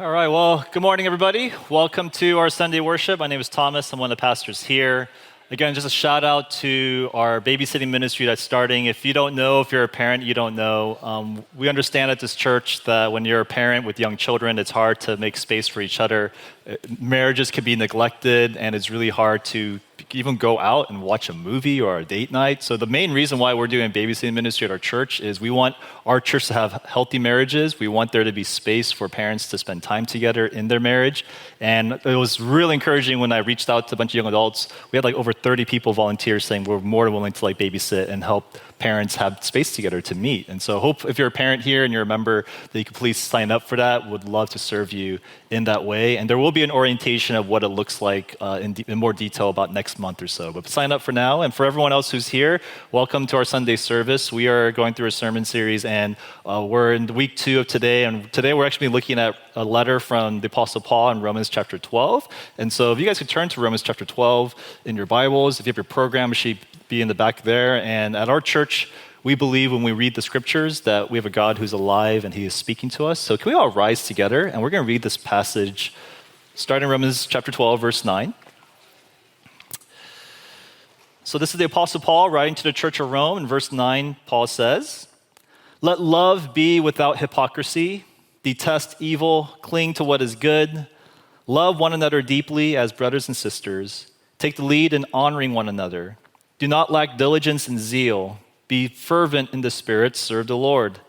All right, well, good morning, everybody. Welcome to our Sunday worship. My name is Thomas. I'm one of the pastors here. Again, just a shout out to our babysitting ministry that's starting. If you don't know, if you're a parent, you don't know. We understand at this church that when you're a parent with young children, it's hard to make space for each other. Marriages can be neglected, and it's really hard to even go out and watch a movie or a date night. So the main reason why we're doing babysitting ministry at our church is we want our church to have healthy marriages. We want there to be space for parents to spend time together in their marriage. And it was really encouraging when I reached out to a bunch of young adults. We had like over 30 people volunteer saying we're more than willing to babysit and help parents have space together to meet. And so hope if you're a parent here and you're a member that you can please sign up for that. Would love to serve you in that way. And there will be an orientation of what it looks like in more detail about next month or so. But sign up for now. And for everyone else who's here, welcome to our Sunday service. We are going through a sermon series and we're in week 2 of today. And today we're actually looking at a letter from the Apostle Paul in Romans chapter 12. And so if you guys could turn to Romans chapter 12 in your Bibles, if you have your program, it should be in the back there. And at our church, we believe when we read the scriptures that we have a God who's alive and he is speaking to us. So can we all rise together? And we're going to read this passage starting in Romans chapter 12, verse 9. So this is the Apostle Paul writing to the church of Rome. In verse 9, Paul says, "Let love be without hypocrisy. Detest evil. Cling to what is good. Love one another deeply as brothers and sisters. Take the lead in honoring one another. Do not lack diligence and zeal. Be fervent in the spirit. Serve the Lord.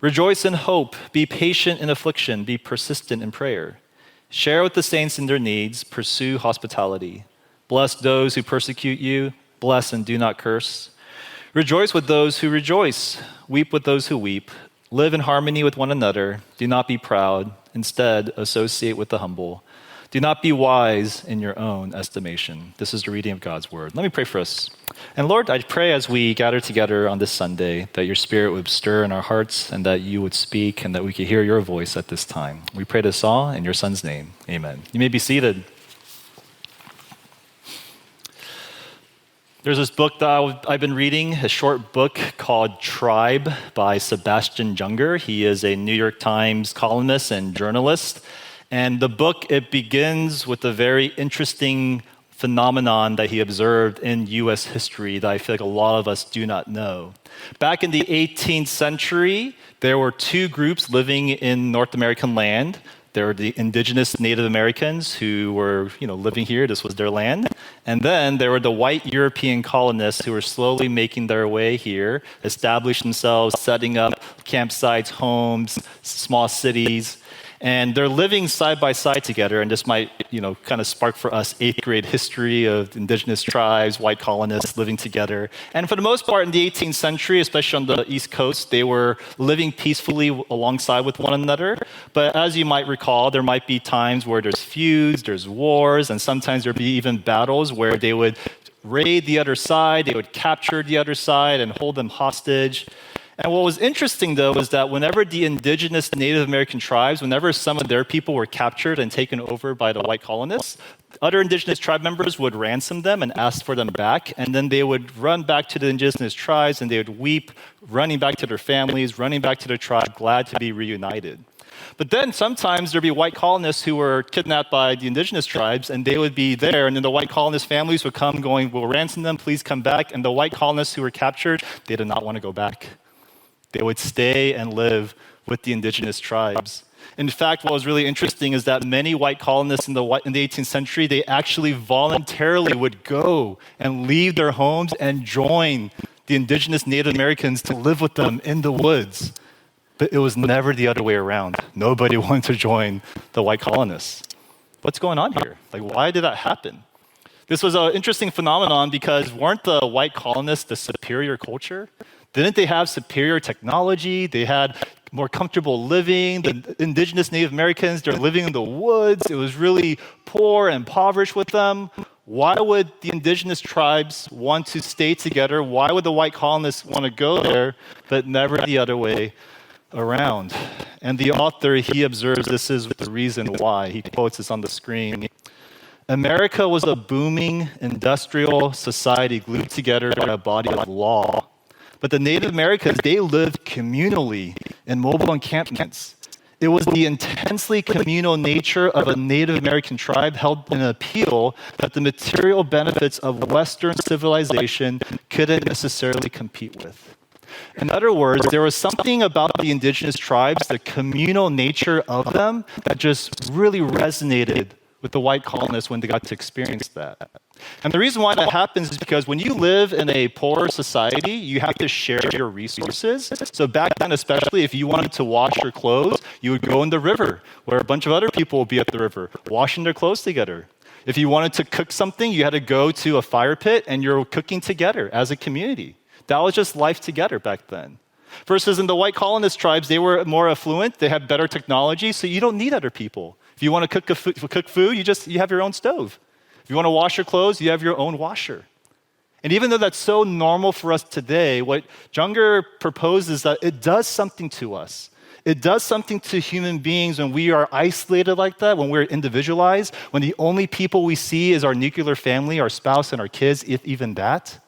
Rejoice in hope. Be patient in affliction. Be persistent in prayer. Share with the saints in their needs. Pursue hospitality. Bless those who persecute you. Bless and do not curse. Rejoice with those who rejoice. Weep with those who weep. Live in harmony with one another. Do not be proud. Instead, associate with the humble. Do not be wise in your own estimation." This is the reading of God's word. Let me pray for us. And Lord, I pray as we gather together on this Sunday that your spirit would stir in our hearts and that you would speak and that we could hear your voice at this time. We pray this all in your son's name. Amen. You may be seated. There's this book that I've been reading, a short book called Tribe by Sebastian Junger. He is a New York Times columnist and journalist. And the book, it begins with a very interesting phenomenon that he observed in U.S. history that I feel like a lot of us do not know. Back in the 18th century, there were 2 groups living in North American land. There were the indigenous Native Americans who were, living here. This was their land. And then there were the white European colonists who were slowly making their way here, established themselves, setting up campsites, homes, small cities. And they're living side by side together, and this might, kind of spark for us 8th grade history of indigenous tribes, white colonists living together. And for the most part in the 18th century, especially on the East Coast, they were living peacefully alongside with one another. But as you might recall, there might be times where there's feuds, there's wars, and sometimes there'd be even battles where they would raid the other side, they would capture the other side and hold them hostage. And what was interesting, though, is that whenever the indigenous Native American tribes, whenever some of their people were captured and taken over by the white colonists, other indigenous tribe members would ransom them and ask for them back. And then they would run back to the indigenous tribes and they would weep, running back to their families, running back to their tribe, glad to be reunited. But then sometimes there'd be white colonists who were kidnapped by the indigenous tribes, and they would be there, and then the white colonist families would come going, "We'll ransom them, please come back." And the white colonists who were captured, they did not want to go back. They would stay and live with the indigenous tribes. In fact, what was really interesting is that many white colonists in the 18th century, they actually voluntarily would go and leave their homes and join the indigenous Native Americans to live with them in the woods. But it was never the other way around. Nobody wanted to join the white colonists. What's going on here? Why did that happen? This was an interesting phenomenon because weren't the white colonists the superior culture? Didn't they have superior technology? They had more comfortable living. The indigenous Native Americans, they're living in the woods. It was really poor and impoverished with them. Why would the indigenous tribes want to stay together? Why would the white colonists want to go there, but never the other way around? And the author, he observes this is the reason why. He quotes this on the screen. "America was a booming industrial society glued together by a body of law. But the Native Americans, they lived communally in mobile encampments. It was the intensely communal nature of a Native American tribe held in appeal that the material benefits of Western civilization couldn't necessarily compete with. In other words, there was something about the indigenous tribes, the communal nature of them, that just really resonated with the white colonists when they got to experience that. And the reason why that happens is because when you live in a poorer society, you have to share your resources. So back then, especially if you wanted to wash your clothes, you would go in the river where a bunch of other people would be at the river washing their clothes together. If you wanted to cook something, you had to go to a fire pit and you're cooking together as a community. That was just life together back then. Versus in the white colonist tribes, they were more affluent, they had better technology, so you don't need other people. If you want to cook food, you have your own stove. If you want to wash your clothes, you have your own washer. And even though that's so normal for us today, what Junger proposes is that it does something to us. It does something to human beings when we are isolated like that, when we're individualized, when the only people we see is our nuclear family, our spouse, and our kids, if even that.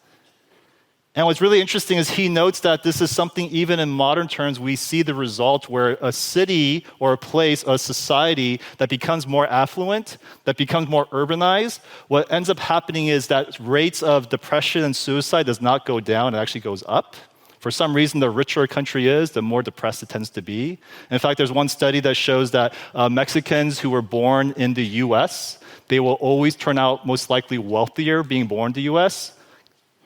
And what's really interesting is he notes that this is something, even in modern terms, we see the result where a city or a place, a society that becomes more affluent, that becomes more urbanized, what ends up happening is that rates of depression and suicide does not go down, it actually goes up. For some reason, the richer a country is, the more depressed it tends to be. In fact, there's one study that shows that Mexicans who were born in the US, they will always turn out most likely wealthier being born in the US.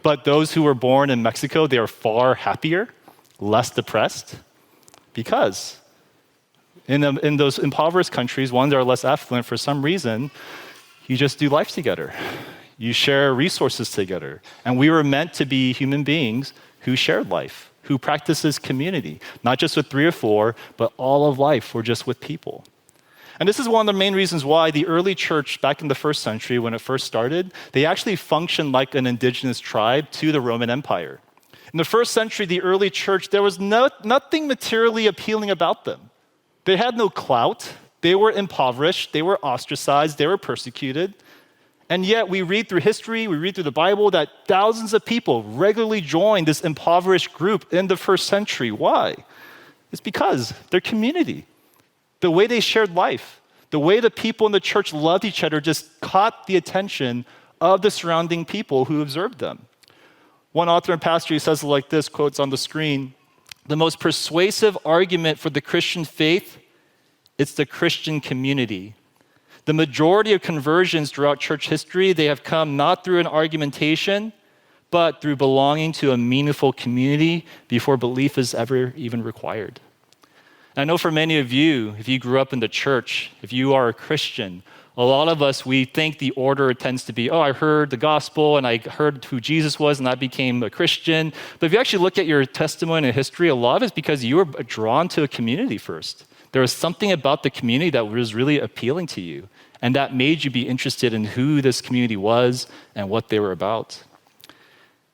But those who were born in Mexico, they are far happier, less depressed, because in those impoverished countries, ones that are less affluent, for some reason, you just do life together. You share resources together. And we were meant to be human beings who shared life, who practices community, not just with 3 or 4, but all of life. We're just with people. And this is one of the main reasons why the early church back in the first century, when it first started, they actually functioned like an indigenous tribe to the Roman Empire. In the first century, the early church, there was nothing materially appealing about them. They had no clout. They were impoverished. They were ostracized. They were persecuted. And yet we read through history, we read through the Bible that thousands of people regularly joined this impoverished group in the first century. Why? It's because their community. The way they shared life, the way the people in the church loved each other just caught the attention of the surrounding people who observed them. One author and pastor, he says it like this, quotes on the screen, "The most persuasive argument for the Christian faith, it's the Christian community. The majority of conversions throughout church history, they have come not through an argumentation, but through belonging to a meaningful community before belief is ever even required." I know for many of you, if you grew up in the church, if you are a Christian, a lot of us, we think the order tends to be, I heard the gospel and I heard who Jesus was and I became a Christian. But if you actually look at your testimony and history, a lot of it's because you were drawn to a community first. There was something about the community that was really appealing to you, and that made you be interested in who this community was and what they were about.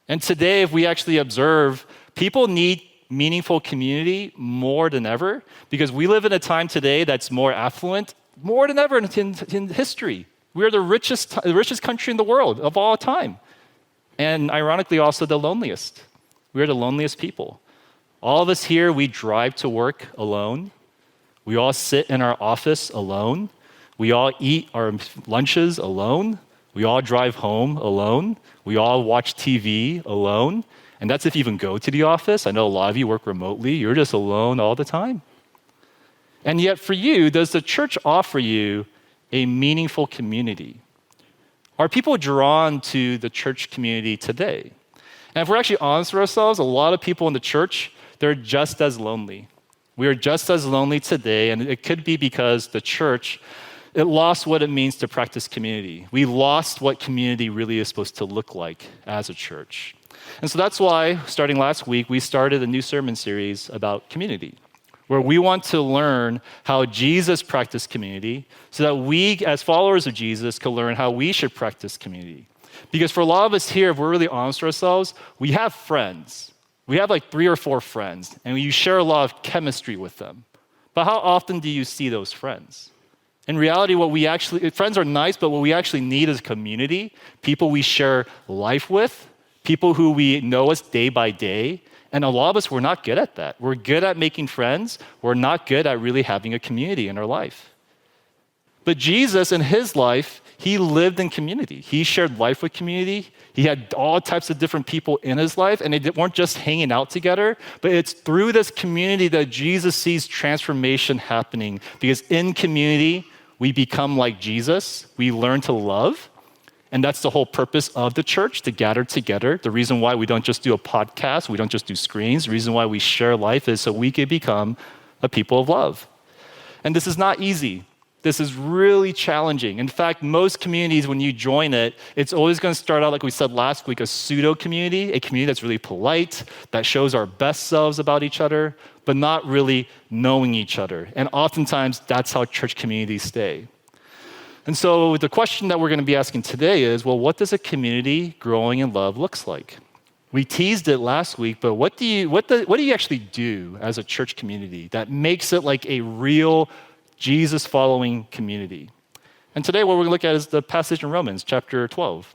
And today, if we actually observe, people need meaningful community more than ever, because we live in a time today that's more affluent, more than ever in history. We are the richest country in the world of all time. And ironically, also the loneliest. We are the loneliest people. All of us here, we drive to work alone. We all sit in our office alone. We all eat our lunches alone. We all drive home alone. We all watch TV alone. And that's if you even go to the office. I know a lot of you work remotely. You're just alone all the time. And yet for you, does the church offer you a meaningful community? Are people drawn to the church community today? And if we're actually honest with ourselves, a lot of people in the church, they're just as lonely. We are just as lonely today, and it could be because the church, it lost what it means to practice community. We lost what community really is supposed to look like as a church. And so that's why, starting last week, we started a new sermon series about community, where we want to learn how Jesus practiced community so that we, as followers of Jesus, can learn how we should practice community. Because for a lot of us here, if we're really honest with ourselves, we have friends. We have like 3 or 4 friends, and you share a lot of chemistry with them. But how often do you see those friends? In reality, friends are nice, but what we actually need is community, people we share life with, people who we know us day by day, And a lot of us, we're not good at that. We're good at making friends. We're not good at really having a community in our life. But Jesus, in his life, he lived in community. He shared life with community. He had all types of different people in his life, and they weren't just hanging out together, but it's through this community that Jesus sees transformation happening. Because in community, we become like Jesus. We learn to love. And that's the whole purpose of the church, to gather together. The reason why we don't just do a podcast, we don't just do screens. The reason why we share life is so we can become a people of love. And this is not easy. This is really challenging. In fact, most communities, when you join it, it's always going to start out, like we said last week, a pseudo community, a community that's really polite, that shows our best selves about each other, but not really knowing each other. And oftentimes, that's how church communities stay. And so the question that we're going to be asking today is, well, what does a community growing in love looks like? We teased it last week, but what do you actually do as a church community that makes it like a real Jesus-following community? And today what we're going to look at is the passage in Romans chapter 12.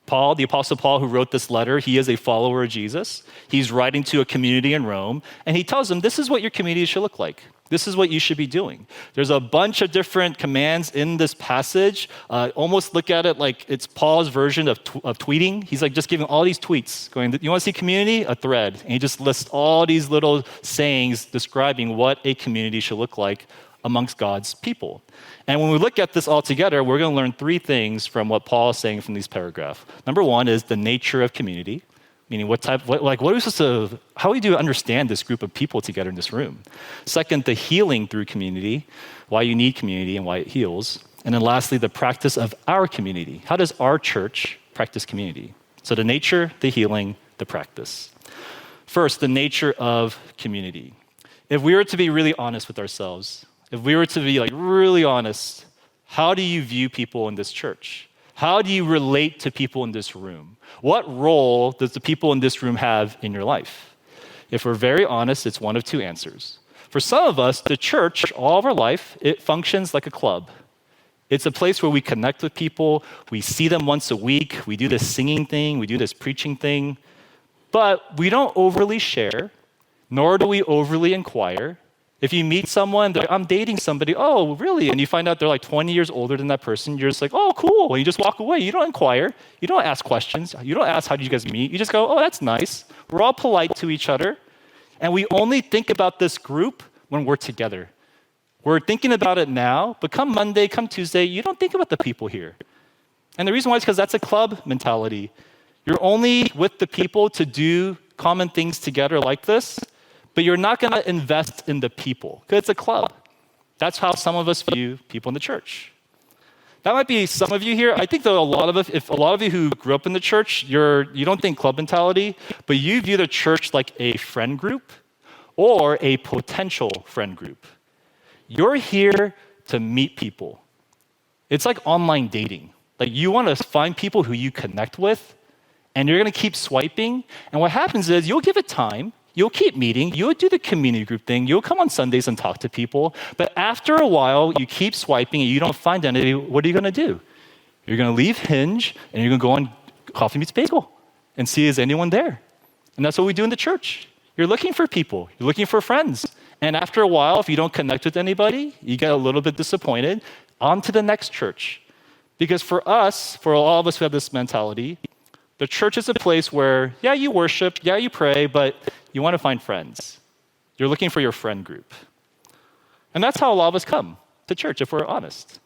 Paul, the Apostle Paul, who wrote this letter, he is a follower of Jesus. He's writing to a community in Rome, and he tells them, this is what your community should look like. This is what you should be doing. There's a bunch of different commands in this passage. Almost look at it like it's Paul's version of tweeting. He's like just giving all these tweets, going, you want to see community? A thread. And he just lists all these little sayings describing what a community should look like amongst God's people. And when we look at this all together, we're going to learn three things from what Paul is saying from these paragraphs. Number one is the nature of community, meaning how do you understand this group of people together in this room? Second, the healing through community, why you need community and why it heals. And then lastly, the practice of our community. How does our church practice community? So the nature, the healing, the practice. First, the nature of community. If we were to be really honest with ourselves, if we were to be like really honest, how do you view people in this church? How do you relate to people in this room? What role does the people in this room have in your life? If we're very honest, it's one of two answers. For some of us, the church, all of our life, it functions like a club. It's a place where we connect with people. We see them once a week. We do this singing thing. We do this preaching thing. But we don't overly share, nor do we overly inquire. If you meet someone, they're like, I'm dating somebody. Oh, really? And you find out they're like 20 years older than that person. You're just like, oh, cool. And you just walk away. You don't inquire. You don't ask questions. You don't ask, how did you guys meet? You just go, oh, that's nice. We're all polite to each other. And we only think about this group when we're together. We're thinking about it now, but come Monday, come Tuesday, you don't think about the people here. And the reason why is because that's a club mentality. You're only with the people to do common things together like this, but you're not going to invest in the people because it's a club. That's how some of us view people in the church. That might be some of you here. I think that a lot of you who grew up in the church, you don't think club mentality, but you view the church like a friend group or a potential friend group. You're here to meet people. It's like online dating. Like you want to find people who you connect with, and you're going to keep swiping. And what happens is you'll give it time. You'll keep meeting. You'll do the community group thing. You'll come on Sundays and talk to people. But after a while, you keep swiping and you don't find anybody. What are you going to do? You're going to leave Hinge and you're going to go on Coffee Meets Bagel and see is anyone there. And that's what we do in the church. You're looking for people. You're looking for friends. And after a while, if you don't connect with anybody, you get a little bit disappointed. On to the next church. Because for us, for all of us who have this mentality, the church is a place where, yeah, you worship, yeah, you pray, but you want to find friends. You're looking for your friend group. And that's how a lot of us come to church, if we're honest.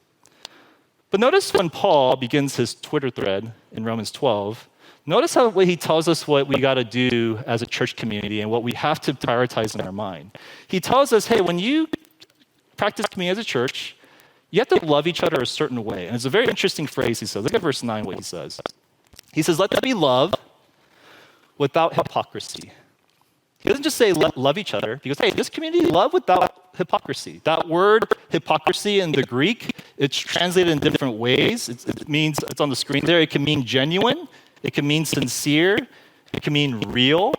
But notice when Paul begins his Twitter thread in Romans 12, notice how he tells us what we got to do as a church community and what we have to prioritize in our mind. He tells us, hey, when you practice community as a church, you have to love each other a certain way. And it's a very interesting phrase he says. Look at verse 9, what he says. He says, let there be love without hypocrisy. He doesn't just say love each other. He goes, hey, this community, love without hypocrisy. That word hypocrisy in the Greek, it's translated in different ways. It means, it's on the screen there, it can mean genuine, it can mean sincere, it can mean real.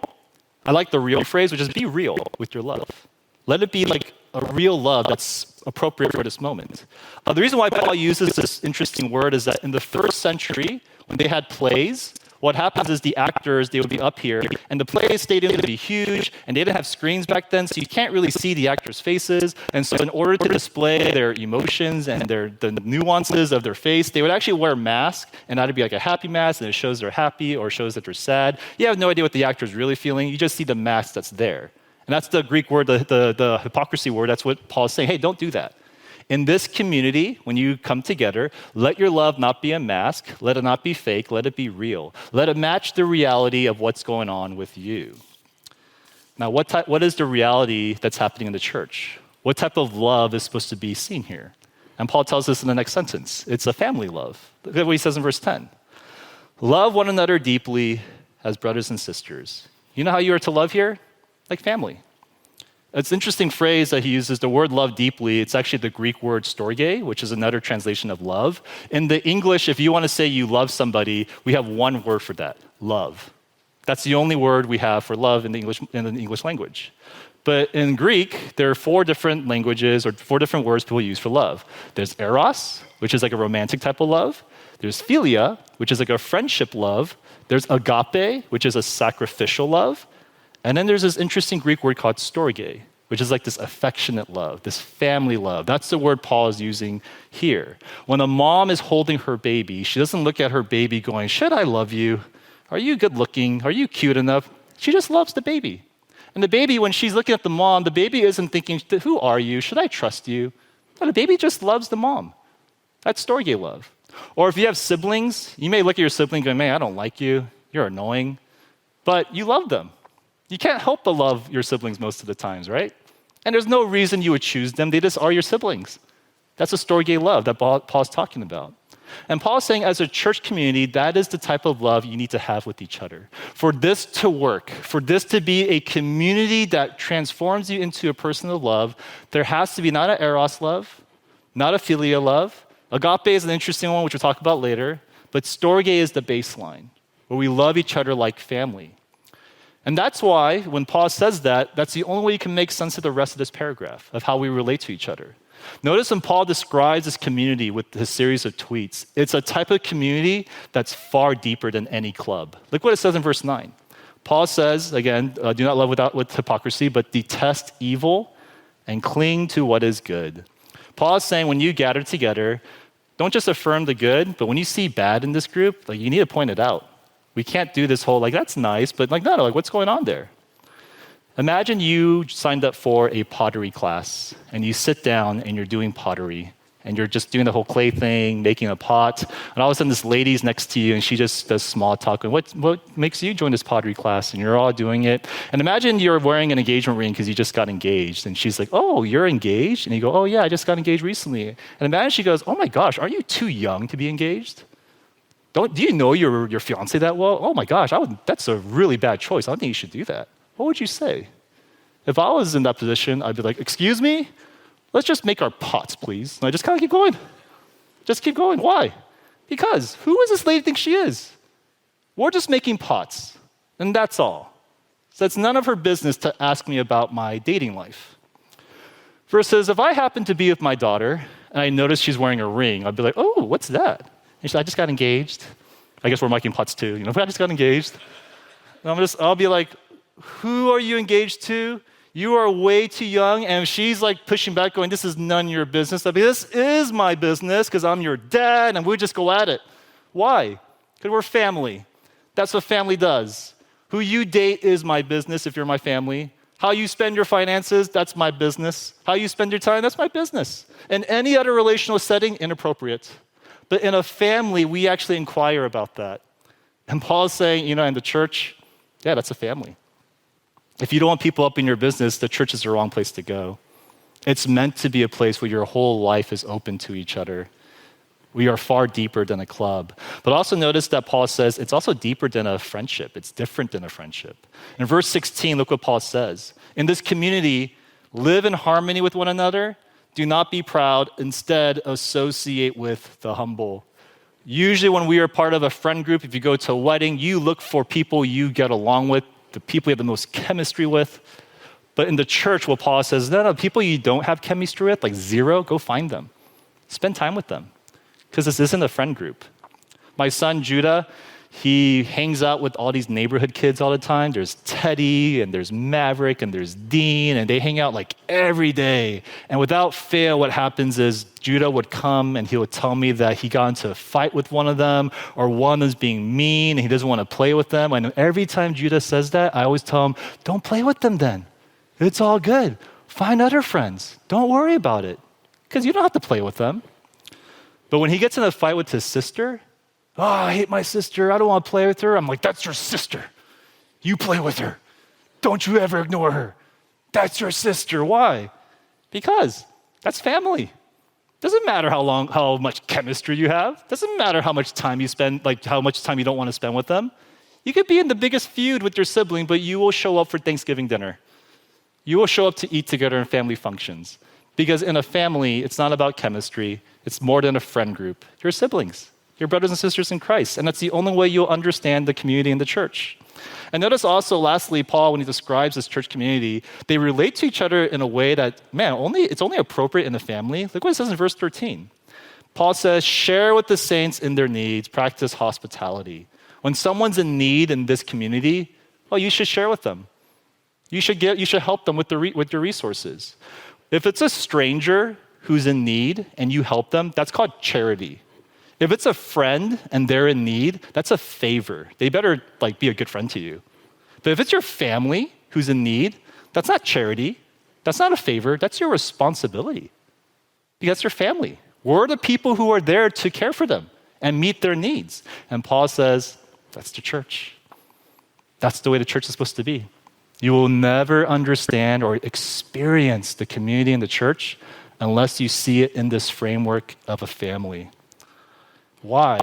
I like the real phrase, which is be real with your love. Let it be like a real love that's appropriate for this moment. The reason why Paul uses this interesting word is that in the first century, when they had plays, what happens is the actors, they would be up here, and the play stadium would be huge, and they didn't have screens back then, so you can't really see the actors' faces. And so in order to display their emotions and the nuances of their face, they would actually wear masks, and that'd be like a happy mask, and it shows they're happy or shows that they're sad. You have no idea what the actor's really feeling. You just see the mask that's there. And that's the Greek word, the hypocrisy word. That's what Paul is saying. Hey, don't do that. In this community, when you come together, let your love not be a mask. Let it not be fake. Let it be real. Let it match the reality of what's going on with you. Now, what is the reality that's happening in the church? What type of love is supposed to be seen here? And Paul tells us in the next sentence. It's a family love. Look at what he says in verse 10. Love one another deeply as brothers and sisters. You know how you are to love here? Like family. It's an interesting phrase that he uses, the word love deeply. It's actually the Greek word storge, which is another translation of love. In the English, if you want to say you love somebody, we have one word for that, love. That's the only word we have for love in the English language. But in Greek, there are 4 different languages or 4 different words people use for love. There's eros, which is like a romantic type of love. There's philia, which is like a friendship love. There's agape, which is a sacrificial love. And then there's this interesting Greek word called storge, which is like this affectionate love, this family love. That's the word Paul is using here. When a mom is holding her baby, she doesn't look at her baby going, should I love you? Are you good looking? Are you cute enough? She just loves the baby. And the baby, when she's looking at the mom, the baby isn't thinking, who are you? Should I trust you? No, the baby just loves the mom. That's storge love. Or if you have siblings, you may look at your sibling going, man, I don't like you. You're annoying. But you love them. You can't help but love your siblings most of the times, right? And there's no reason you would choose them. They just are your siblings. That's a storge love that Paul's talking about. And Paul's saying as a church community, that is the type of love you need to have with each other. For this to work, for this to be a community that transforms you into a person of love, there has to be not an eros love, not a philia love. Agape is an interesting one, which we'll talk about later. But storge is the baseline, where we love each other like family. And that's why, when Paul says that, that's the only way you can make sense of the rest of this paragraph, of how we relate to each other. Notice when Paul describes this community with his series of tweets, it's a type of community that's far deeper than any club. Look what it says in verse 9. Paul says, again, do not love with hypocrisy, but detest evil and cling to what is good. Paul is saying when you gather together, don't just affirm the good, but when you see bad in this group, you need to point it out. We can't do this whole, that's nice, but no, what's going on there? Imagine you signed up for a pottery class, and you sit down and you're doing pottery, and you're just doing the whole clay thing, making a pot, and all of a sudden this lady's next to you, and she just does small talk, and what makes you join this pottery class? And you're all doing it. And imagine you're wearing an engagement ring because you just got engaged, and she's like, oh, you're engaged? And you go, oh yeah, I just got engaged recently. And imagine she goes, oh my gosh, aren't you too young to be engaged? Do you know your fiance that well? Oh my gosh, that's a really bad choice. I don't think you should do that. What would you say? If I was in that position, I'd be like, excuse me? Let's just make our pots, please. And I just kind of keep going. Just keep going. Why? Because who does this lady think she is? We're just making pots, and that's all. So it's none of her business to ask me about my dating life. Versus if I happen to be with my daughter, and I notice she's wearing a ring, I'd be like, oh, what's that? And she's like, I just got engaged. I guess we're making pots too, but I just got engaged. And I'll be like, who are you engaged to? You are way too young. And if she's pushing back, going, this is none of your business, I'd be, this is my business because I'm your dad, and we just go at it. Why? Because we're family. That's what family does. Who you date is my business if you're my family. How you spend your finances, that's my business. How you spend your time, that's my business. In any other relational setting, inappropriate. But in a family, we actually inquire about that. And Paul's saying, in the church, yeah, that's a family. If you don't want people up in your business, the church is the wrong place to go. It's meant to be a place where your whole life is open to each other. We are far deeper than a club. But also notice that Paul says it's also deeper than a friendship. It's different than a friendship. In verse 16, look what Paul says. In this community, live in harmony with one another. Do not be proud. Instead, associate with the humble. Usually when we are part of a friend group, if you go to a wedding, you look for people you get along with, the people you have the most chemistry with. But in the church, what Paul says, no, people you don't have chemistry with, zero, go find them. Spend time with them. Because this isn't a friend group. My son, Judah, He hangs out with all these neighborhood kids all the time. There's Teddy, and there's Maverick, and there's Dean, and they hang out like every day. And without fail, what happens is Judah would come and he would tell me that he got into a fight with one of them, or one is being mean and he doesn't want to play with them. And every time Judah says that, I always tell him, don't play with them then. It's all good. Find other friends. Don't worry about it, because you don't have to play with them. But when he gets in a fight with his sister, oh, I hate my sister. I don't want to play with her. I'm like, that's your sister. You play with her. Don't you ever ignore her. That's your sister. Why? Because that's family. Doesn't matter how much chemistry you have. Doesn't matter how much time you spend, like how much time you don't want to spend with them. You could be in the biggest feud with your sibling, but you will show up for Thanksgiving dinner. You will show up to eat together in family functions. Because in a family, it's not about chemistry. It's more than a friend group. You're siblings. You're brothers and sisters in Christ. And that's the only way you'll understand the community and the church. And notice also, lastly, Paul, when he describes this church community, they relate to each other in a way that, it's only appropriate in the family. Look what it says in verse 13. Paul says, share with the saints in their needs, practice hospitality. When someone's in need in this community, well, you should share with them. You should help them with your resources. If it's a stranger who's in need and you help them, that's called charity. If it's a friend and they're in need, that's a favor. They better be a good friend to you. But if it's your family who's in need, that's not charity. That's not a favor. That's your responsibility. Because that's your family. We're the people who are there to care for them and meet their needs. And Paul says, that's the church. That's the way the church is supposed to be. You will never understand or experience the community in the church unless you see it in this framework of a family. Why?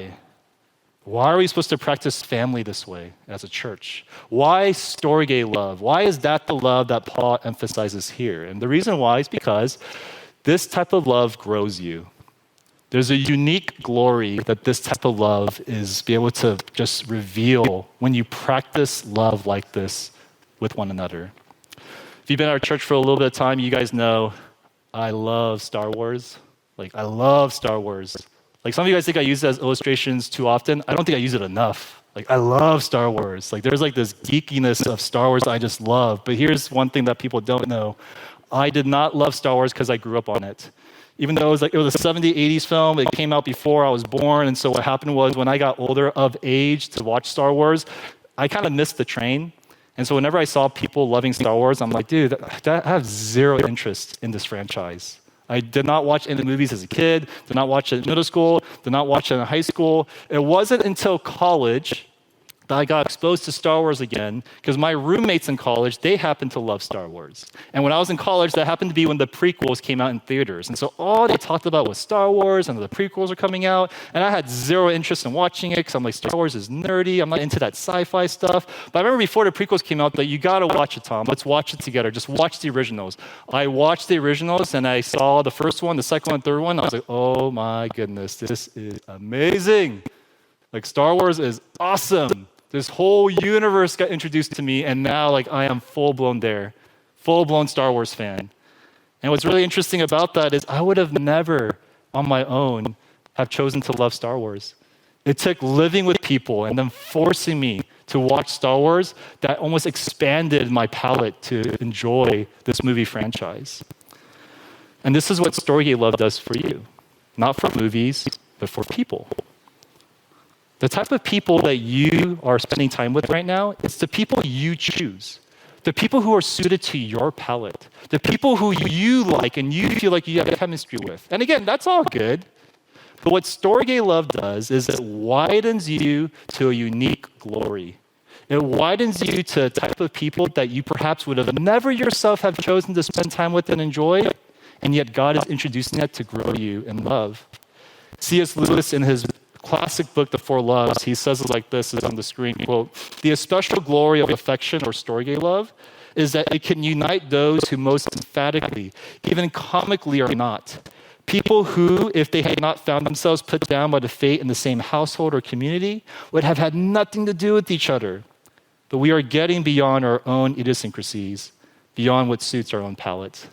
Why are we supposed to practice family this way as a church? Why storge love? Why is that the love that Paul emphasizes here? And the reason why is because this type of love grows you. There's a unique glory that this type of love is be able to just reveal when you practice love like this with one another. If you've been at our church for a little bit of time, you guys know I love Star Wars. I love Star Wars. Some of you guys think I use it as illustrations too often. I don't think I use it enough. I love Star Wars. There's this geekiness of Star Wars that I just love. But here's one thing that people don't know. I did not love Star Wars because I grew up on it. Even though it was a 70s, 80s film, it came out before I was born. And so what happened was when I got older of age to watch Star Wars, I kind of missed the train. And so whenever I saw people loving Star Wars, I'm like, dude, I have zero interest in this franchise. I did not watch any movies as a kid, did not watch it in middle school, did not watch it in high school. It wasn't until college that I got exposed to Star Wars again, because my roommates in college, they happened to love Star Wars. And when I was in college, that happened to be when the prequels came out in theaters. And so all they talked about was Star Wars, and the prequels were coming out, and I had zero interest in watching it, because I'm like, Star Wars is nerdy, I'm not into that sci-fi stuff. But I remember before the prequels came out, that you gotta watch it, Tom. Let's watch it together. Just watch the originals. I watched the originals, and I saw the first one, the second one, third one. I was like, oh my goodness, this is amazing. Star Wars is awesome. This whole universe got introduced to me, and now I am full-blown Star Wars fan. And what's really interesting about that is I would have never, on my own, have chosen to love Star Wars. It took living with people and them forcing me to watch Star Wars that almost expanded my palate to enjoy this movie franchise. And this is what storge love does for you. Not for movies, but for people. The type of people that you are spending time with right now, it's the people you choose. The people who are suited to your palate. The people who you like and you feel like you have chemistry with. And again, that's all good. But what storge love does is it widens you to a unique glory. It widens you to a type of people that you perhaps would have never yourself have chosen to spend time with and enjoy, and yet God is introducing that to grow you in love. C.S. Lewis, in his classic book, The Four Loves, he says it like this, is on the screen, quote, "The especial glory of affection or storge love is that it can unite those who most emphatically, even comically, are not. People who, if they had not found themselves put down by the fate in the same household or community, would have had nothing to do with each other. But we are getting beyond our own idiosyncrasies, beyond what suits our own palate."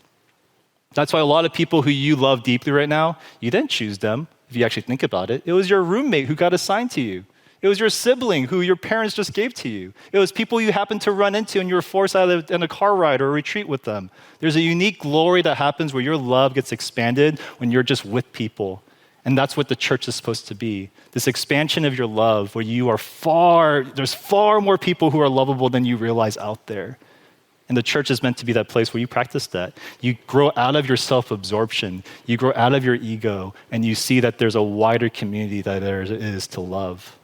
That's why a lot of people who you love deeply right now, you didn't choose them. If you actually think about it, it was your roommate who got assigned to you. It was your sibling who your parents just gave to you. It was people you happened to run into and you were forced out of in a car ride or a retreat with them. There's a unique glory that happens where your love gets expanded when you're just with people. And that's what the church is supposed to be. This expansion of your love where there's far more people who are lovable than you realize out there. And the church is meant to be that place where you practice that. You grow out of your self-absorption. You grow out of your ego, and you see that there's a wider community that there is to love.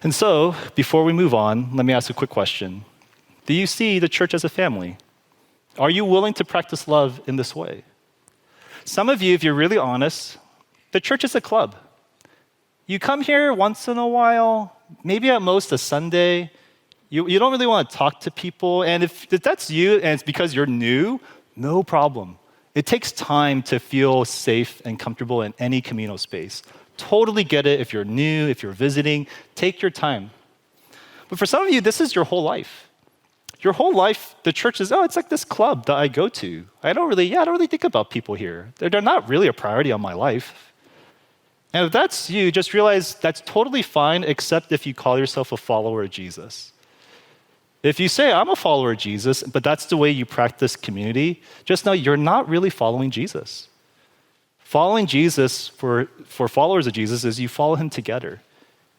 And so, before we move on, let me ask a quick question. Do you see the church as a family? Are you willing to practice love in this way? Some of you, if you're really honest, the church is a club. You come here once in a while, maybe at most a Sunday. You don't really want to talk to people. And if that's you and it's because you're new, no problem. It takes time to feel safe and comfortable in any communal space. Totally get it if you're new, if you're visiting. Take your time. But for some of you, this is your whole life. Your whole life, the church is, it's like this club that I go to. I don't really think about people here. They're not really a priority on my life. And if that's you, just realize that's totally fine, except if you call yourself a follower of Jesus. If you say, I'm a follower of Jesus, but that's the way you practice community, just know you're not really following Jesus. Following Jesus for followers of Jesus is you follow him together.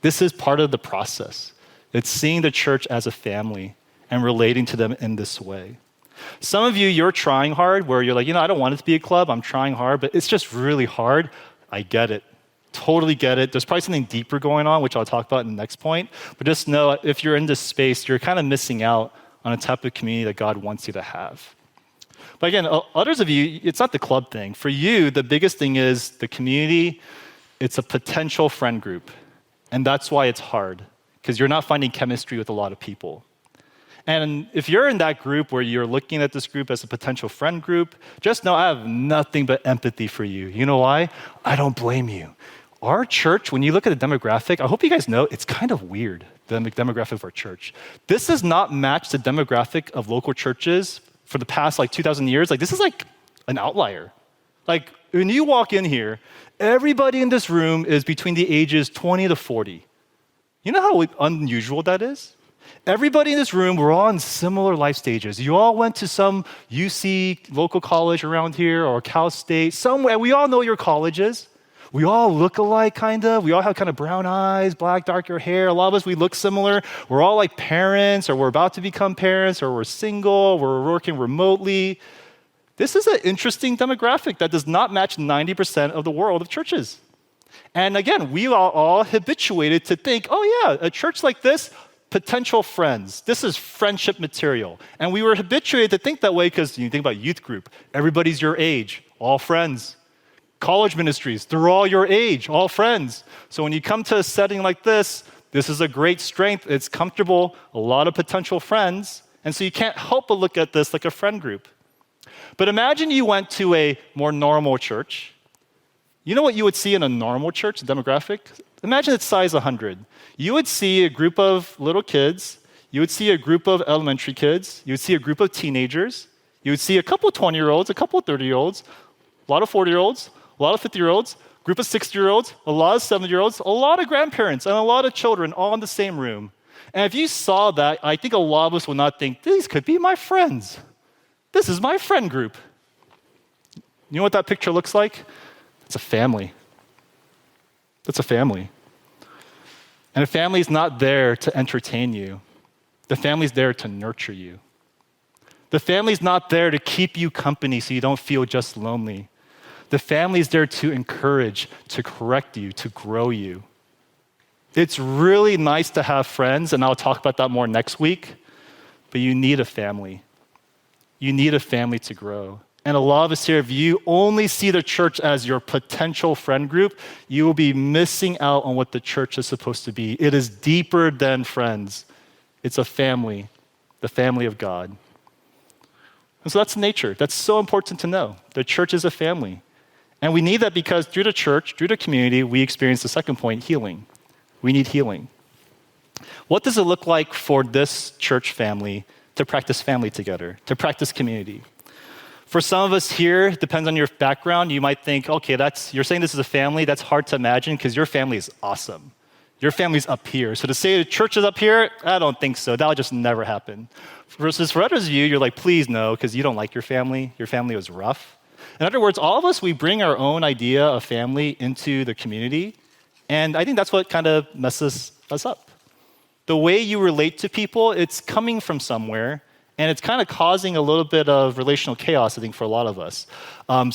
This is part of the process. It's seeing the church as a family and relating to them in this way. Some of you, you're trying hard where you're like, I don't want it to be a club. I'm trying hard, but it's just really hard. I get it. Totally get it. There's probably something deeper going on, which I'll talk about in the next point. But just know if you're in this space, you're kind of missing out on a type of community that God wants you to have. But again, others of you, it's not the club thing. For you, the biggest thing is the community. It's a potential friend group. And that's why it's hard, because you're not finding chemistry with a lot of people. And if you're in that group where you're looking at this group as a potential friend group, just know I have nothing but empathy for you. You know why? I don't blame you. Our church, when you look at the demographic, I hope you guys know it's kind of weird, the demographic of our church. This does not match the demographic of local churches for the past 2,000 years. This is an outlier. When you walk in here, everybody in this room is between the ages 20 to 40. You know how unusual that is? Everybody in this room, we're all in similar life stages. You all went to some UC local college around here or Cal State, somewhere. We all know your colleges. We all look alike, kind of. We all have kind of brown eyes, black, darker hair. A lot of us, we look similar. We're all like parents, or we're about to become parents, or we're single, or we're working remotely. This is an interesting demographic that does not match 90% of the world of churches. And again, we are all habituated to think, a church like this, potential friends. This is friendship material. And we were habituated to think that way because you think about youth group. Everybody's your age, all friends. College ministries, they're all your age, all friends. So when you come to a setting like this is a great strength. It's comfortable, a lot of potential friends. And so you can't help but look at this like a friend group. But imagine you went to a more normal church. You know what you would see in a normal church, demographic? Imagine it's size 100. You would see a group of little kids. You would see a group of elementary kids. You would see a group of teenagers. You would see a couple 20-year-olds, a couple 30-year-olds, a lot of 40-year-olds, a lot of 50-year-olds, a group of 60-year-olds, a lot of 70-year-olds, a lot of grandparents, and a lot of children all in the same room. And if you saw that, I think a lot of us would not think, these could be my friends. This is my friend group. You know what that picture looks like? It's a family. That's a family. And a family is not there to entertain you. The family's there to nurture you. The family's not there to keep you company so you don't feel just lonely. The family is there to encourage, to correct you, to grow you. It's really nice to have friends, and I'll talk about that more next week, but you need a family. You need a family to grow. And a lot of us here, if you only see the church as your potential friend group, you will be missing out on what the church is supposed to be. It is deeper than friends. It's a family, the family of God. And so that's nature. That's so important to know. The church is a family. And we need that because through the church, through the community, we experience the second point, healing. We need healing. What does it look like for this church family to practice family together, to practice community? For some of us here, depends on your background, you might think, okay, you're saying this is a family, that's hard to imagine because your family is awesome. Your family's up here. So to say the church is up here, I don't think so. That'll just never happen. Versus for others of you, you're like, please no, because you don't like your family. Your family was rough. In other words, all of us, we bring our own idea of family into the community. And I think that's what kind of messes us up. The way you relate to people, it's coming from somewhere. And it's kind of causing a little bit of relational chaos, I think, for a lot of us.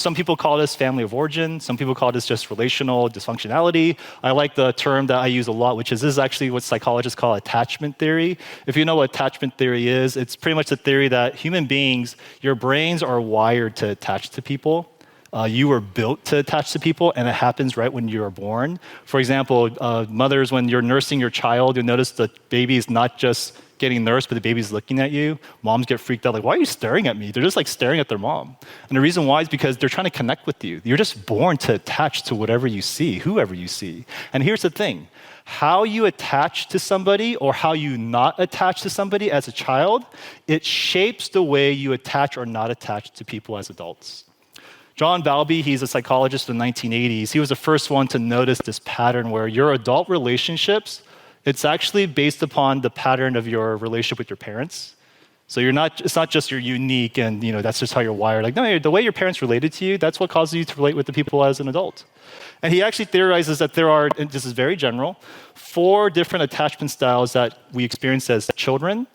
Some people call this family of origin. Some people call this just relational dysfunctionality. I like the term that I use a lot, which is this is actually what psychologists call attachment theory. If you know what attachment theory is, it's pretty much the theory that human beings, your brains are wired to attach to people. You were built to attach to people, and it happens right when you are born. For example, mothers, when you're nursing your child, you'll notice the baby is not just getting nursed, but the baby's looking at you. Moms get freaked out, like, why are you staring at me? They're just like staring at their mom. And the reason why is because they're trying to connect with you. You're just born to attach to whatever you see, whoever you see. And here's the thing. How you attach to somebody or how you not attach to somebody as a child, it shapes the way you attach or not attach to people as adults. John Bowlby, he's a psychologist in the 1980s. He was the first one to notice this pattern where your adult relationships, it's actually based upon the pattern of your relationship with your parents. So it's not just you're unique and that's just how you're wired. Like, no, the way your parents related to you, that's what causes you to relate with the people as an adult. And he actually theorizes that there are, and this is very general, 4 different attachment styles that we experience as children,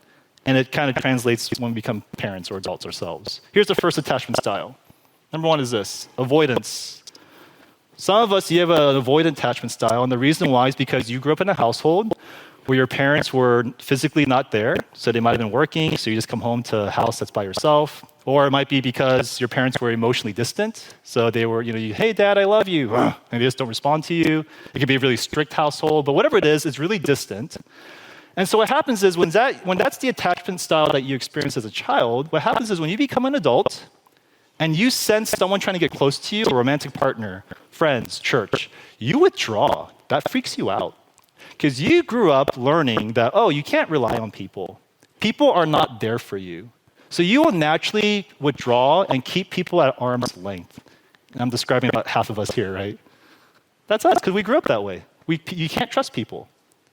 and it kind of translates when we become parents or adults ourselves. Here's the first attachment style. Number 1 is this, avoidance. Some of us, you have an avoidant attachment style, and the reason why is because you grew up in a household where your parents were physically not there, so they might have been working, so you just come home to a house that's by yourself. Or it might be because your parents were emotionally distant, so they were, hey, Dad, I love you, and they just don't respond to you. It could be a really strict household, but whatever it is, it's really distant. And so what happens is when that's the attachment style that you experience as a child, what happens is when you become an adult, and you sense someone trying to get close to you, a romantic partner, friends, church, you withdraw. That freaks you out. Because you grew up learning that, you can't rely on people. People are not there for you. So you will naturally withdraw and keep people at arm's length. And I'm describing about half of us here, right? That's us, because we grew up that way. You can't trust people.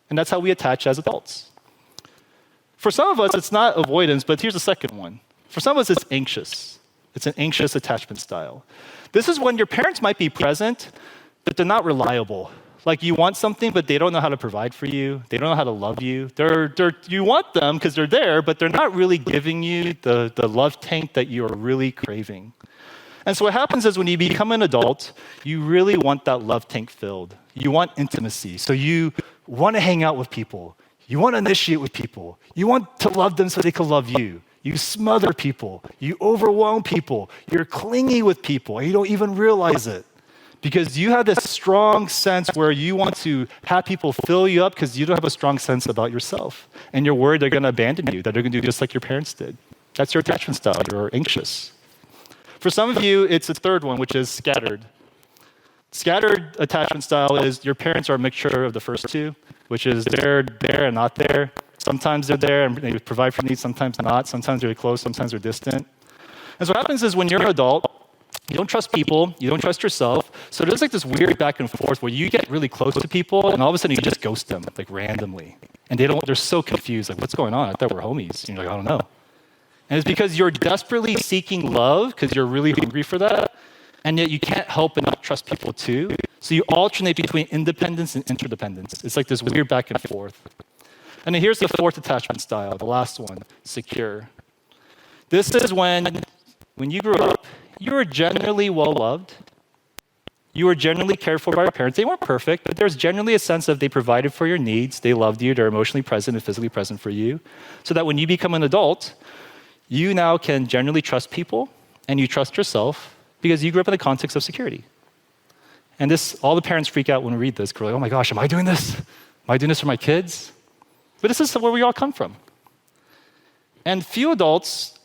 And that's how we attach as adults. For some of us, it's not avoidance, but here's the second one. For some of us, it's anxious. It's an anxious attachment style. This is when your parents might be present, but they're not reliable. Like you want something, but they don't know how to provide for you. They don't know how to love you. You want them because they're there, but they're not really giving you the love tank that you are really craving. And so what happens is when you become an adult, you really want that love tank filled. You want intimacy. So you want to hang out with people. You want to initiate with people. You want to love them so they can love you. You smother people. You overwhelm people. You're clingy with people, and you don't even realize it. Because you have this strong sense where you want to have people fill you up because you don't have a strong sense about yourself. And you're worried they're going to abandon you, that they're going to do just like your parents did. That's your attachment style. You're anxious. For some of you, it's a third one, which is scattered. Scattered attachment style is your parents are a mixture of the first two, which is they're there and not there. Sometimes they're there and they provide for needs, sometimes not. Sometimes they're close, sometimes they're distant. And so what happens is when you're an adult, you don't trust people, you don't trust yourself. So there's like this weird back and forth where you get really close to people and all of a sudden you just ghost them, like randomly. And they're so confused, like, what's going on? I thought we're homies. And you're like, I don't know. And it's because you're desperately seeking love because you're really hungry for that. And yet you can't help but not trust people too. So you alternate between independence and interdependence. It's like this weird back and forth. And then here's the fourth attachment style, the last one, secure. This is when you grew up, you were generally well-loved. You were generally cared for by your parents. They weren't perfect, but there's generally a sense of they provided for your needs, they loved you, they're emotionally present and physically present for you. So that when you become an adult, you now can generally trust people and you trust yourself because you grew up in the context of security. And all the parents freak out when we read this. We're like, oh my gosh, am I doing this? Am I doing this for my kids? But this is where we all come from. And few adults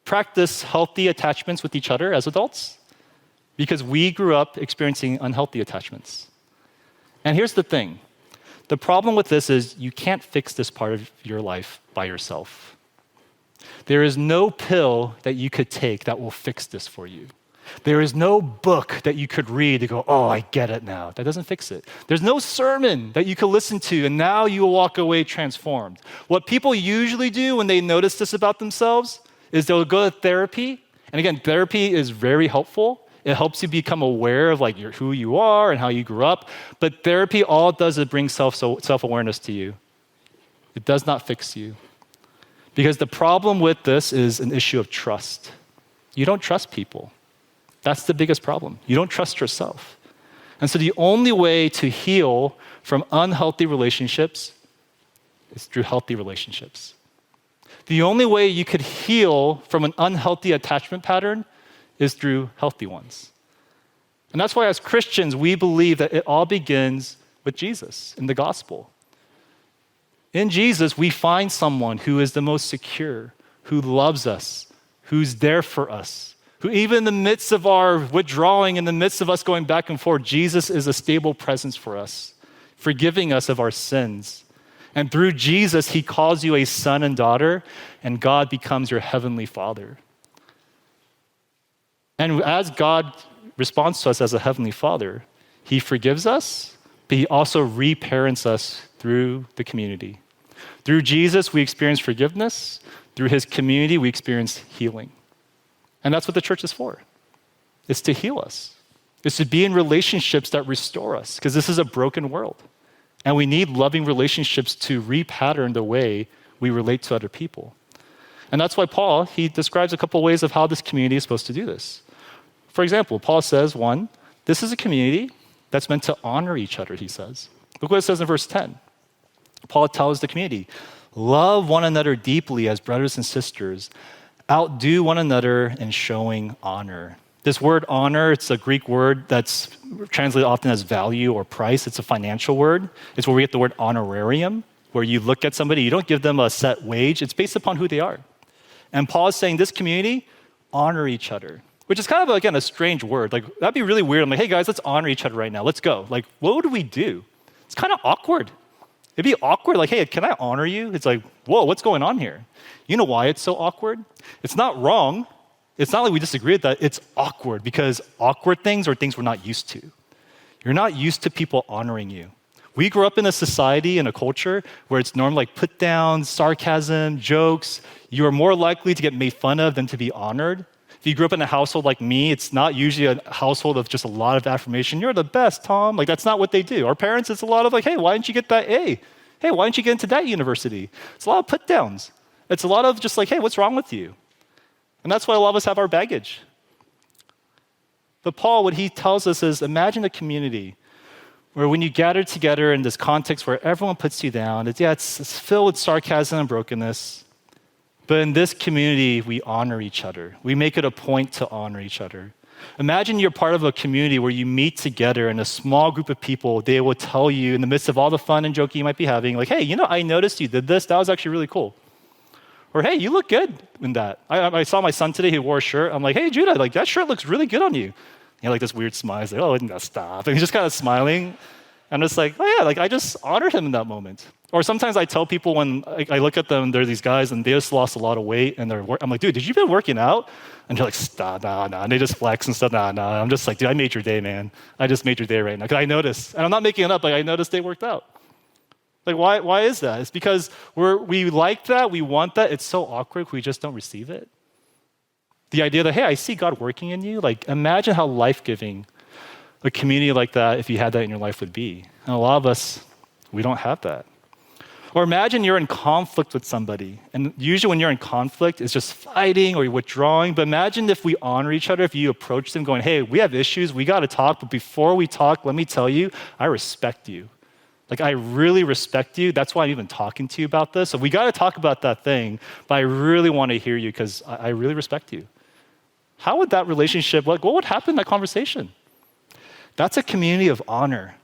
practice healthy attachments with each other as adults because we grew up experiencing unhealthy attachments. And here's the thing. The problem with this is you can't fix this part of your life by yourself. There is no pill that you could take that will fix this for you. There is no book that you could read to go, oh, I get it now. That doesn't fix it. There's no sermon that you could listen to and now you will walk away transformed. What people usually do when they notice this about themselves is they'll go to therapy. And again, therapy is very helpful. It helps you become aware of who you are and how you grew up. But therapy, all it does is bring self-awareness to you. It does not fix you. Because the problem with this is an issue of trust. You don't trust people. That's the biggest problem. You don't trust yourself. And so the only way to heal from unhealthy relationships is through healthy relationships. The only way you could heal from an unhealthy attachment pattern is through healthy ones. And that's why as Christians, we believe that it all begins with Jesus in the gospel. In Jesus, we find someone who is the most secure, who loves us, who's there for us, who even in the midst of our withdrawing, in the midst of us going back and forth, Jesus is a stable presence for us, forgiving us of our sins. And through Jesus, he calls you a son and daughter, and God becomes your heavenly Father. And as God responds to us as a heavenly Father, he forgives us, but he also reparents us through the community. Through Jesus, we experience forgiveness. Through his community, we experience healing. And that's what the church is for. It's to heal us. It's to be in relationships that restore us, because this is a broken world. And we need loving relationships to repattern the way we relate to other people. And that's why Paul, he describes a couple ways of how this community is supposed to do this. For example, Paul says, one, this is a community that's meant to honor each other, he says. Look what it says in verse 10. Paul tells the community, love one another deeply as brothers and sisters. Outdo one another in showing honor. This word honor, it's a Greek word that's translated often as value or price. It's a financial word. It's where we get the word honorarium, where you look at somebody, you don't give them a set wage. It's based upon who they are. And Paul is saying this community, honor each other, which is kind of, again, a strange word. That'd be really weird. I'm like, hey guys, let's honor each other right now. Let's go. What would we do? It's kind of awkward. It'd be awkward, hey, can I honor you? It's like, whoa, what's going on here? You know why it's so awkward? It's not wrong. It's not like we disagree with that. It's awkward because awkward things are things we're not used to. You're not used to people honoring you. We grew up in a society and a culture where it's normal, put down, sarcasm, jokes. You are more likely to get made fun of than to be honored. If you grew up in a household like me, it's not usually a household of just a lot of affirmation. You're the best, Tom. That's not what they do. Our parents, it's a lot of hey, why didn't you get that A? Hey, why didn't you get into that university? It's a lot of put downs. It's a lot of just hey, what's wrong with you? And that's why a lot of us have our baggage. But Paul, what he tells us is imagine a community where when you gather together in this context where everyone puts you down, it's filled with sarcasm and brokenness. But in this community, we honor each other. We make it a point to honor each other. Imagine you're part of a community where you meet together in a small group of people. They will tell you in the midst of all the fun and joking you might be having, hey, I noticed you did this. That was actually really cool. Or, hey, you look good in that. I saw my son today, he wore a shirt. I'm like, hey, Judah, that shirt looks really good on you. This weird smile. He's like, oh, no, stop. And he's just kind of smiling. I'm just like, oh yeah, I just honored him in that moment. Or sometimes I tell people when I look at them, they're these guys and they just lost a lot of weight and I'm like, dude, did you been working out? And they're like, stop, nah. And they just flex and stuff, nah. I'm just like, dude, I made your day, man. I just made your day right now. Because I noticed, and I'm not making it up, I noticed they worked out. Why is that? It's because we like that, we want that, it's so awkward, we just don't receive it. The idea that, hey, I see God working in you, imagine how life-giving a community like that, if you had that in your life, would be. And a lot of us, we don't have that. Or imagine you're in conflict with somebody. And usually when you're in conflict, it's just fighting or you're withdrawing. But imagine if we honor each other, if you approach them going, hey, we have issues, we got to talk. But before we talk, let me tell you, I respect you. I really respect you. That's why I'm even talking to you about this. So we got to talk about that thing, but I really want to hear you because I really respect you. How would that relationship, what would happen in that conversation? That's a community of honor.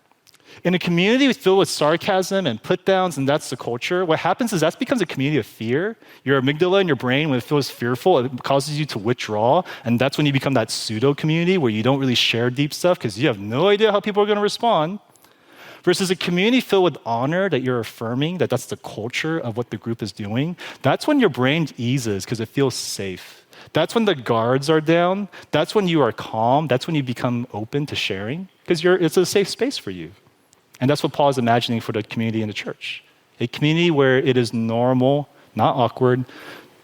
In a community filled with sarcasm and put downs, and that's the culture, what happens is that becomes a community of fear. Your amygdala in your brain, when it feels fearful, it causes you to withdraw. And that's when you become that pseudo community where you don't really share deep stuff because you have no idea how people are going to respond. Versus a community filled with honor that you're affirming, that's the culture of what the group is doing. That's when your brain eases because it feels safe. That's when the guards are down. That's when you are calm. That's when you become open to sharing because it's a safe space for you. And that's what Paul is imagining for the community in the church. A community where it is normal, not awkward,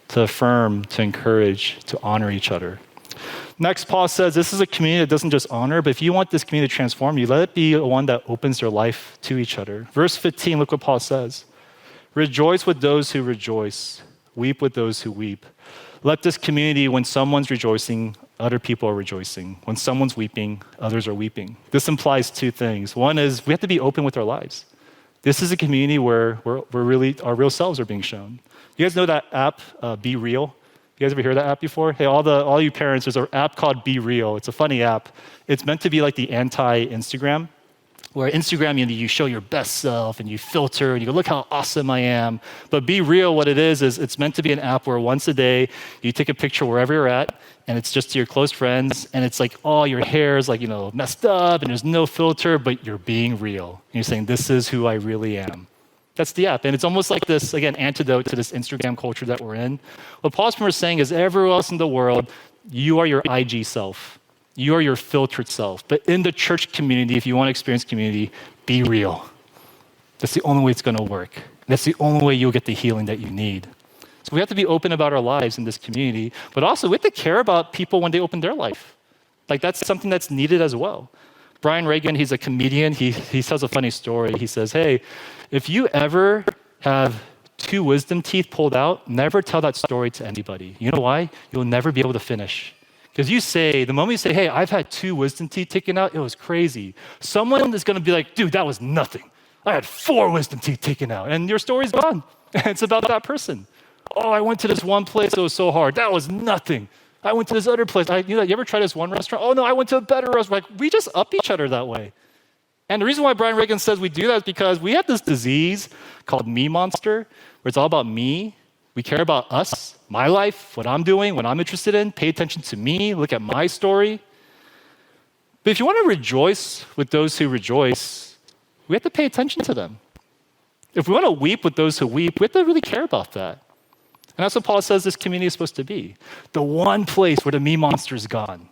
to affirm, to encourage, to honor each other. Next, Paul says this is a community that doesn't just honor, but if you want this community to transform you, let it be one that opens their life to each other. Verse 15, look what Paul says. Rejoice with those who rejoice. Weep with those who weep. Let this community, when someone's rejoicing, other people are rejoicing. When someone's weeping, others are weeping. This implies two things. One is we have to be open with our lives. This is a community where we're really, our real selves are being shown. You guys know that app, Be Real? You guys ever heard that app before? Hey, all you parents, there's an app called Be Real. It's a funny app. It's meant to be like the anti-Instagram, where Instagram, you show your best self and you filter and you go, look how awesome I am. But Be Real, what it is it's meant to be an app where once a day you take a picture wherever you're at and it's just to your close friends and it's like, oh, your hair is like, messed up and there's no filter, but you're being real. And you're saying, this is who I really am. That's the app. And it's almost like this, again, antidote to this Instagram culture that we're in. What Paul's saying is everywhere else in the world, you are your IG self. You are your filtered self. But in the church community, if you want to experience community, be real. That's the only way it's going to work. That's the only way you'll get the healing that you need. So we have to be open about our lives in this community, but also we have to care about people when they open their life. Like that's something that's needed as well. Brian Reagan, he's a comedian. He tells a funny story. He says, hey, if you ever have 2 wisdom teeth pulled out, never tell that story to anybody. You know why? You'll never be able to finish. Because the moment you say, hey, I've had 2 wisdom teeth taken out, it was crazy. Someone is going to be like, dude, that was nothing. I had 4 wisdom teeth taken out. And your story's gone. It's about that person. Oh, I went to this one place, it was so hard. That was nothing. I went to this other place. You ever try this one restaurant? Oh, no, I went to a better restaurant. Like, we just up each other that way. And the reason why Brian Reagan says we do that is because we have this disease called me monster, where it's all about me. We care about us, my life, what I'm doing, what I'm interested in. Pay attention to me. Look at my story. But if you want to rejoice with those who rejoice, we have to pay attention to them. If we want to weep with those who weep, we have to really care about that. And that's what Paul says this community is supposed to be. The one place where the me monster is gone.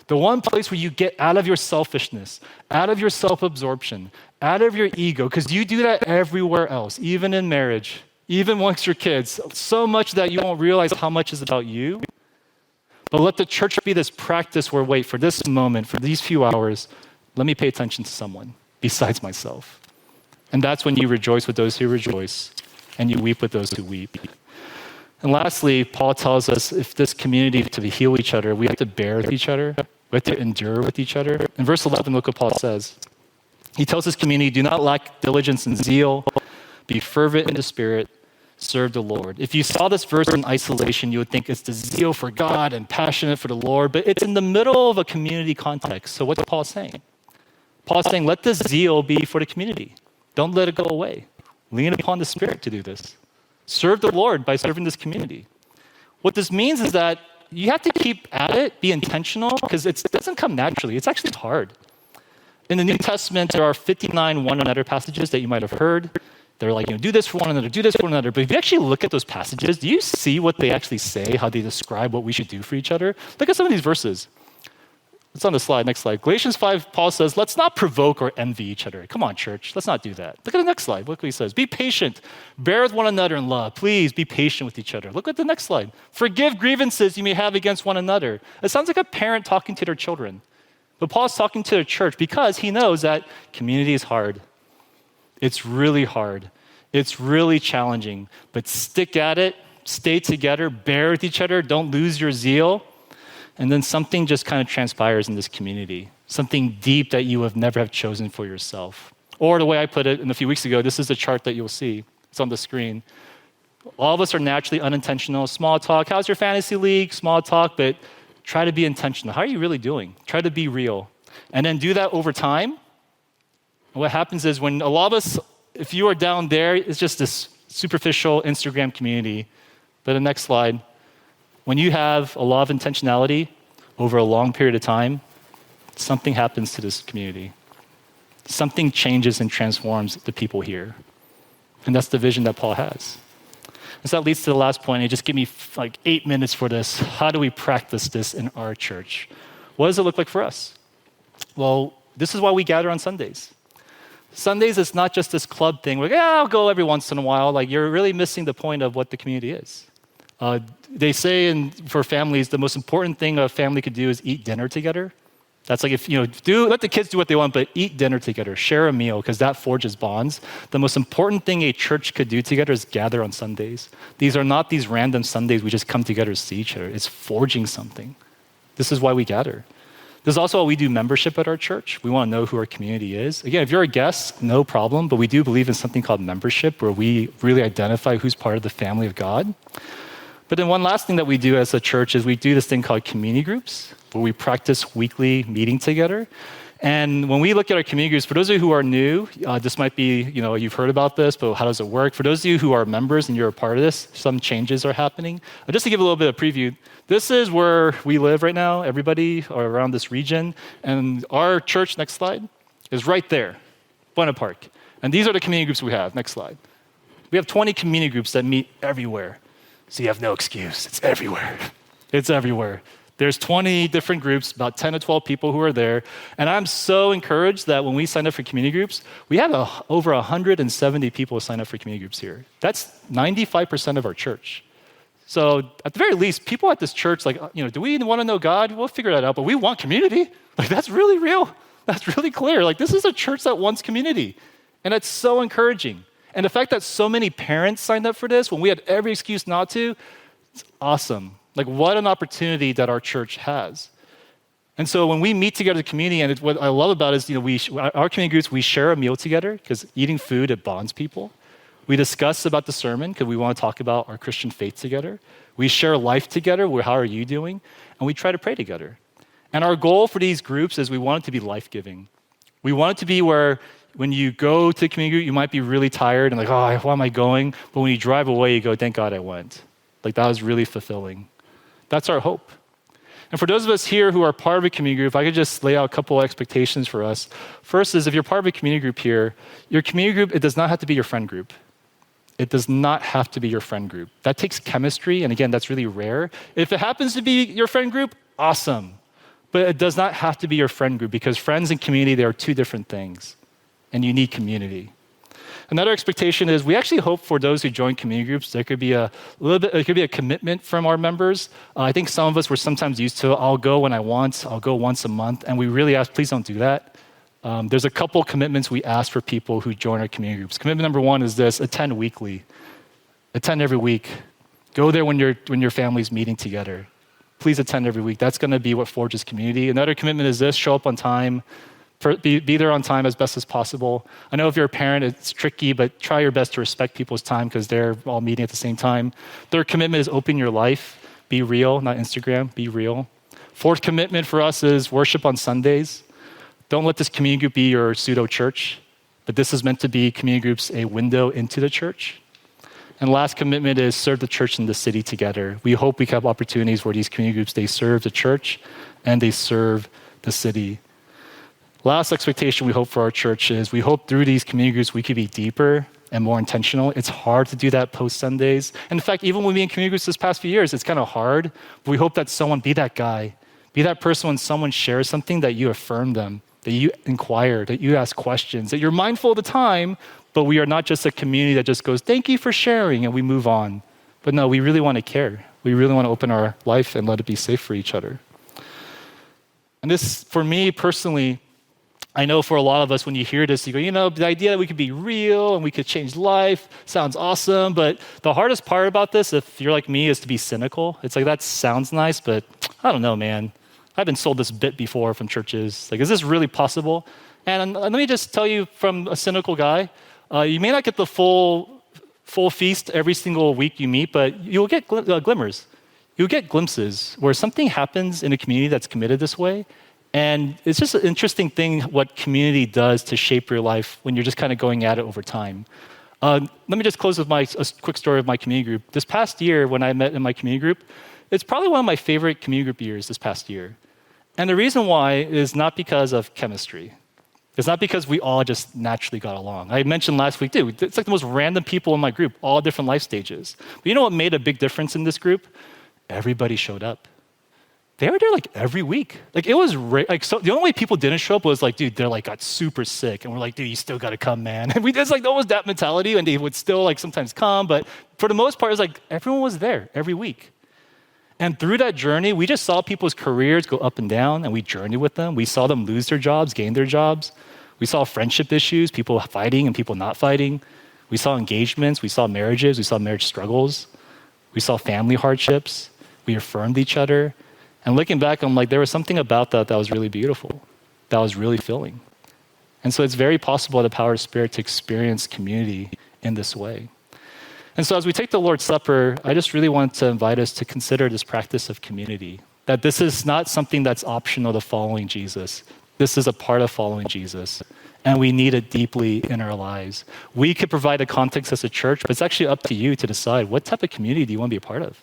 The one place where you get out of your selfishness, out of your self-absorption, out of your ego, because you do that everywhere else, even in marriage, even amongst your kids, so much that you won't realize how much is about you. But let the church be this practice where, wait, for this moment, for these few hours, let me pay attention to someone besides myself. And that's when you rejoice with those who rejoice, and you weep with those who weep. And lastly, Paul tells us if this community to heal each other, we have to bear with each other. We have to endure with each other. In verse 11, look what Paul says. He tells his community, do not lack diligence and zeal. Be fervent in the spirit. Serve the Lord. If you saw this verse in isolation, you would think it's the zeal for God and passionate for the Lord, but it's in the middle of a community context. So what's Paul saying? Paul's saying, let this zeal be for the community. Don't let it go away. Lean upon the Spirit to do this. Serve the Lord by serving this community. What this means is that you have to keep at it, be intentional, because it doesn't come naturally. It's actually hard. In the New Testament, there are 59 one another passages that you might have heard. They're like, do this for one another, do this for one another. But if you actually look at those passages, do you see what they actually say, how they describe what we should do for each other? Look at some of these verses. It's on the slide, next slide. Galatians 5, Paul says, let's not provoke or envy each other. Come on, church, let's not do that. Look at the next slide. Look what he says. Be patient. Bear with one another in love. Please be patient with each other. Look at the next slide. Forgive grievances you may have against one another. It sounds like a parent talking to their children. But Paul's talking to the church because he knows that community is hard. It's really hard. It's really challenging. But stick at it. Stay together. Bear with each other. Don't lose your zeal. And then something just kind of transpires in this community, something deep that you have never have chosen for yourself. Or the way I put it in a few weeks ago, this is the chart that you'll see. It's on the screen. All of us are naturally unintentional. Small talk. How's your fantasy league? Small talk, but try to be intentional. How are you really doing? Try to be real. And then do that over time. And what happens is when a lot of us, if you are down there, it's just this superficial Instagram community. But the next slide. When you have a lot of intentionality over a long period of time, something happens to this community. Something changes and transforms the people here. And that's the vision that Paul has. And so that leads to the last point. And just give me like 8 minutes for this. How do we practice this in our church? What does it look like for us? Well, this is why we gather on Sundays. Sundays is not just this club thing. We're like, yeah, I'll go every once in a while. Like, you're really missing the point of what the community is. They say for families, the most important thing a family could do is eat dinner together. That's like, if let the kids do what they want, but eat dinner together, share a meal, because that forges bonds. The most important thing a church could do together is gather on Sundays. These are not these random Sundays we just come together to see each other. It's forging something. This is why we gather. This is also why we do membership at our church. We want to know who our community is. Again, if you're a guest, no problem, but we do believe in something called membership, where we really identify who's part of the family of God. But then one last thing that we do as a church is we do this thing called community groups, where we practice weekly meeting together. And when we look at our community groups, for those of you who are new, this might be, you've heard about this, but how does it work? For those of you who are members and you're a part of this, some changes are happening. Just to give a little bit of preview, this is where we live right now, everybody around this region. And our church, next slide, is right there, Buena Park. And these are the community groups we have. Next slide. We have 20 community groups that meet everywhere. So you have no excuse. It's everywhere. It's everywhere. There's 20 different groups, about 10 to 12 people who are there. And I'm so encouraged that when we sign up for community groups, we have over 170 people sign up for community groups here. That's 95% of our church. So at the very least, people at this church, do we want to know God? We'll figure that out, but we want community. That's really real. That's really clear. This is a church that wants community. And it's so encouraging. And the fact that so many parents signed up for this when we had every excuse not to, it's awesome. What an opportunity that our church has. And so when we meet together as a community, and what I love about it is, our community groups, we share a meal together, because eating food, it bonds people. We discuss about the sermon, because we want to talk about our Christian faith together. We share life together, how are you doing? And we try to pray together. And our goal for these groups is we want it to be life-giving. We want it to be where when you go to a community group, you might be really tired and why am I going? But when you drive away, you go, thank God I went. That was really fulfilling. That's our hope. And for those of us here who are part of a community group, I could just lay out a couple of expectations for us. First is, if you're part of a community group here, your community group, it does not have to be your friend group. It does not have to be your friend group. That takes chemistry, and again, that's really rare. If it happens to be your friend group, awesome. But it does not have to be your friend group, because friends and community, they are two different things. And you need community. Another expectation is we actually hope for those who join community groups, there could be a commitment from our members. I think some of us were sometimes used to, I'll go when I want, I'll go once a month, and we really ask, please don't do that. There's a couple commitments we ask for people who join our community groups. Commitment number one is this: attend weekly. Attend every week. Go there when your family's meeting together. Please attend every week. That's going to be what forges community. Another commitment is this: show up on time. Be there on time as best as possible. I know if you're a parent, it's tricky, but try your best to respect people's time, because they're all meeting at the same time. Third commitment is open your life. Be real, not Instagram, be real. Fourth commitment for us is worship on Sundays. Don't let this community group be your pseudo church, but this is meant to be community groups a window into the church. And last commitment is serve the church and the city together. We hope we have opportunities where these community groups, they serve the church and they serve the city. Last expectation we hope for our church is we hope through these community groups we could be deeper and more intentional. It's hard to do that post Sundays. And in fact, even when we in community groups this past few years, it's kind of hard. But we hope that someone, be that guy, be that person when someone shares something, that you affirm them, that you inquire, that you ask questions, that you're mindful of the time, but we are not just a community that just goes, thank you for sharing, and we move on. But no, we really want to care. We really want to open our life and let it be safe for each other. And this, for me personally, I know for a lot of us, when you hear this, you go, the idea that we could be real and we could change life sounds awesome. But the hardest part about this, if you're like me, is to be cynical. It's that sounds nice, but I don't know, man. I've been sold this bit before from churches. Is this really possible? And let me just tell you from a cynical guy, you may not get the full feast every single week you meet, but you'll get glimmers. You'll get glimpses where something happens in a community that's committed this way. And it's just an interesting thing what community does to shape your life when you're just kind of going at it over time. Let me just close with a quick story of my community group. This past year, when I met in my community group, it's probably one of my favorite community group years this past year. And the reason why is not because of chemistry. It's not because we all just naturally got along. I mentioned last week, too, it's like the most random people in my group, all different life stages. But you know what made a big difference in this group? Everybody showed up. They were there like every week. Like it was like so. The only way people didn't show up was like, dude, they're like got super sick, and we're like, dude, you still got to come, man. And we just like almost that mentality, and they would still like sometimes come, but for the most part, it was like everyone was there every week. And through that journey, we just saw people's careers go up and down, and we journeyed with them. We saw them lose their jobs, gain their jobs. We saw friendship issues, people fighting and people not fighting. We saw engagements, we saw marriages, we saw marriage struggles. We saw family hardships. We affirmed each other. And looking back, I'm like, there was something about that that was really beautiful, that was really filling. And so it's very possible, the power of the Spirit, to experience community in this way. And so as we take the Lord's Supper, I just really want to invite us to consider this practice of community, that this is not something that's optional to following Jesus. This is a part of following Jesus, and we need it deeply in our lives. We could provide a context as a church, but it's actually up to you to decide what type of community do you want to be a part of?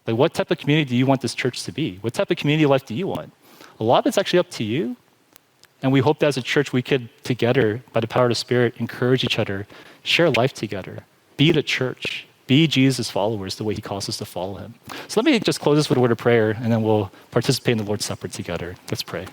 Like, what type of community do you want this church to be? What type of community life do you want? A lot of it's actually up to you. And we hope that as a church, we could together, by the power of the Spirit, encourage each other, share life together, be the church, be Jesus' followers the way he calls us to follow him. So let me just close this with a word of prayer, and then we'll participate in the Lord's Supper together. Let's pray.